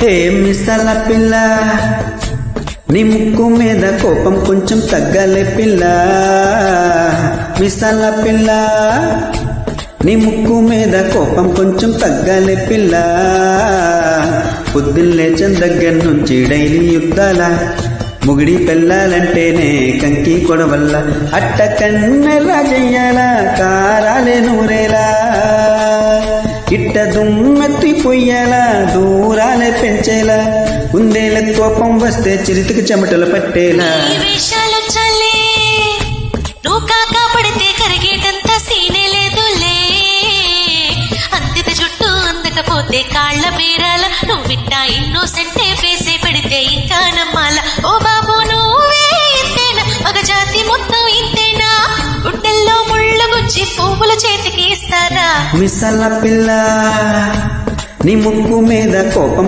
హే మిసల పిల్ల నీ ముక్కు మీద కోపం కొంచెం తగ్గలే పిల్ల. మిసల పిల్ల నీ ముక్కు మీద కోపం కొంచెం తగ్గలే పిల్ల. పొద్దున్న లేచిన దగ్గర నుంచి డైలీ యుద్ధాల ముగిడి పెళ్ళాలంటేనే కంకి కొడవల్ల. అట్ట కన్నెలా చెయ్యాల కారాలే నూరేలా, ఇట్ట దుమ్మెత్తి పొయ్యాలా దూరాలే పెంచేలా, ఉందేల కోపం వస్తే చిరితికి చెమటలు పట్టేలా. నువ్వు కాక పడితే కరిగేటంత సీనే లేదులే. అంతిత జుట్టు అందకపోతే కాళ్ళ బీరాల, నువ్విట్టా ఇన్నోసెంటే వేసే పెడితే ఇంకా నమ్మాల. ఓ బాబు నువ్వే ఇంతేనా, మగ జాతి మొత్తం ఇంతేనా, గుండెల్లో ముళ్ళు గుచ్చి పువ్వులు చేతికి ఇస్తారా. మిసల పిల్ల నీ ముక్కు మీద కోపం